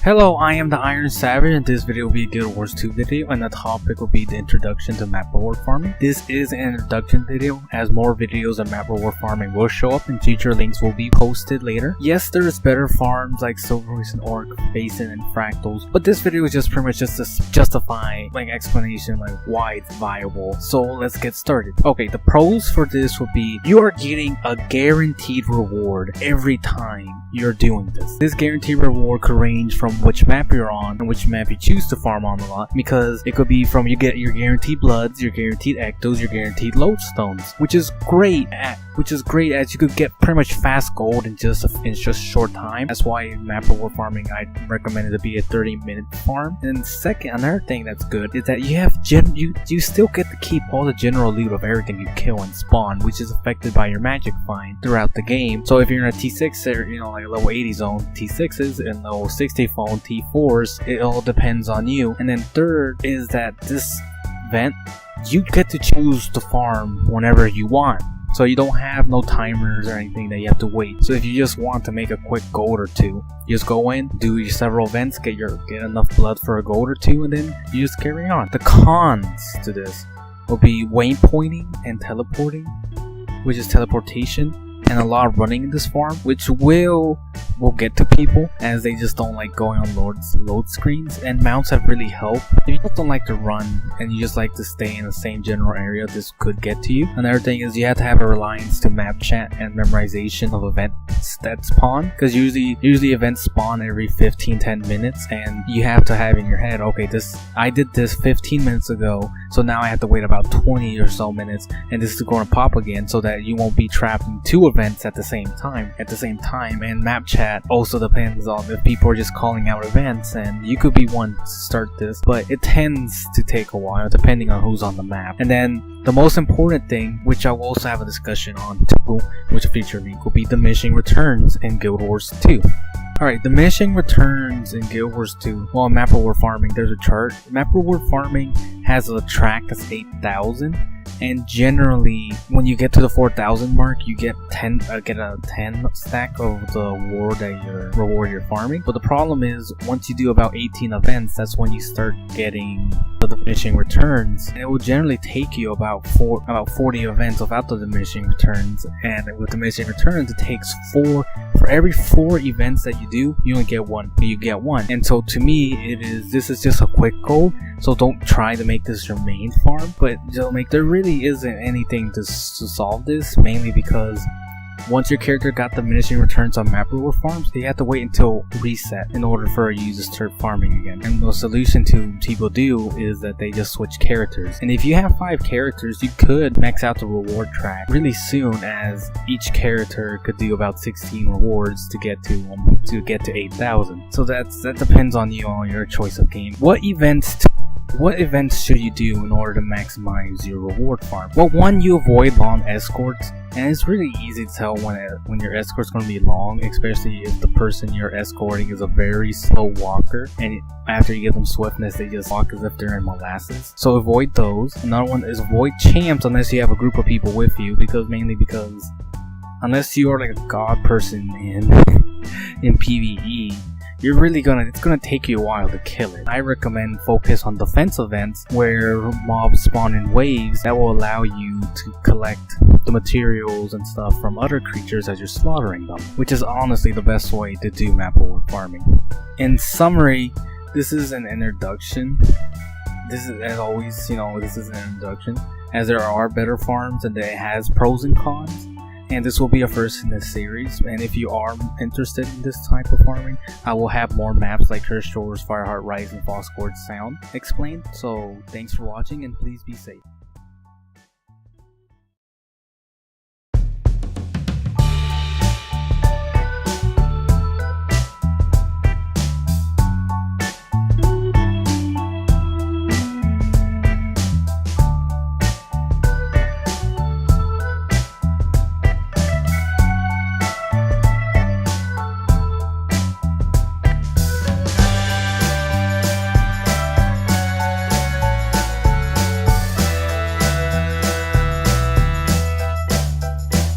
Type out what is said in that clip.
Hello, I am the Iron Savage, and this video will be a Guild Wars 2 video, and the topic will be the introduction to map reward farming. This is an introduction video, as more videos on map reward farming will show up and future links will be posted later. Yes, there is better farms like Silver Voice and Orc, Basin, and Fractals, but this video is just pretty much just to justify explanation why it's viable. So let's get started. Okay, the pros for this would be you are getting a guaranteed reward every time you're doing this. This guaranteed reward could range from which map you're on and which map you choose to farm on a lot, because it could be from you get your guaranteed bloods, your guaranteed ectos, your guaranteed lodestones, which is great as you could get pretty much fast gold in just short time. That's why in map reward farming I recommend it to be a 30-minute farm. And second, another thing that's good is that you have you still get to keep all the general loot of everything you kill and spawn, which is affected by your magic find throughout the game. So if you're in a T6 or like a level 80 zone, T6s, and level 60 phone T4s, it all depends on you. And then third is that this event, you get to choose to farm whenever you want. So you don't have no timers or anything that you have to wait. So if you just want to make a quick gold or two, you just go in, do your several events, get enough blood for a gold or two, and then you just carry on. The cons to this will be waypointing and teleporting, which is teleportation, and a lot of running in this farm, which will get to people as they just don't like going on load screens, and mounts have really helped. If you just don't like to run and you just like to stay in the same general area, this could get to you. Another thing is you have to have a reliance to map chat and memorization of events that spawn, because usually events spawn every 15-10 minutes, and you have to have in your head, okay, I did this 15 minutes ago, so now I have to wait about 20 or so minutes, and this is going to pop again, so that you won't be trapped in two events at the same time. And map chat also depends on if people are just calling out events, and you could be one to start this, but it tends to take a while depending on who's on the map. And then the most important thing, which I will also have a discussion on too, which a feature link, will be diminishing returns in Guild Wars 2. Alright, diminishing returns in Guild Wars 2. Well, in map reward farming, there's a chart. Map reward farming has a track that's 8,000. And generally, when you get to the 4,000 mark, you get a 10 stack of the reward you're farming. But the problem is, once you do about 18 events, that's when you start getting the diminishing returns. And it will generally take you about 40 events without the diminishing returns. And with diminishing returns, it takes for every 4 events that you do, you only get one. And so to me, this is just a quick goal. So don't try to make this your main farm, but there really isn't anything to solve this, mainly because once your character got diminishing returns on map reward farms, they have to wait until reset in order for you to start farming again. And the solution to people do is that they just switch characters. And if you have 5 characters, you could max out the reward track really soon, as each character could do about 16 rewards to get to 8,000. So that depends on you, on your choice of game. What events should you do in order to maximize your reward farm? Well, one, you avoid long escorts, and it's really easy to tell when your escort's going to be long, especially if the person you're escorting is a very slow walker, and after you give them swiftness, they just walk as if they're in molasses. So avoid those. Another one is avoid champs unless you have a group of people with you, because unless you are like a god person in PvE, it's gonna take you a while to kill it. I recommend focus on defense events where mobs spawn in waves that will allow you to collect the materials and stuff from other creatures as you're slaughtering them, which is honestly the best way to do map reward farming. In summary, this is an introduction. This is, as always, this is an introduction, as there are better farms and it has pros and cons. And this will be a first in this series, and if you are interested in this type of farming, I will have more maps like Cursed Shores, Fireheart Rise, and False Gorge Sound explained. So thanks for watching, and please be safe.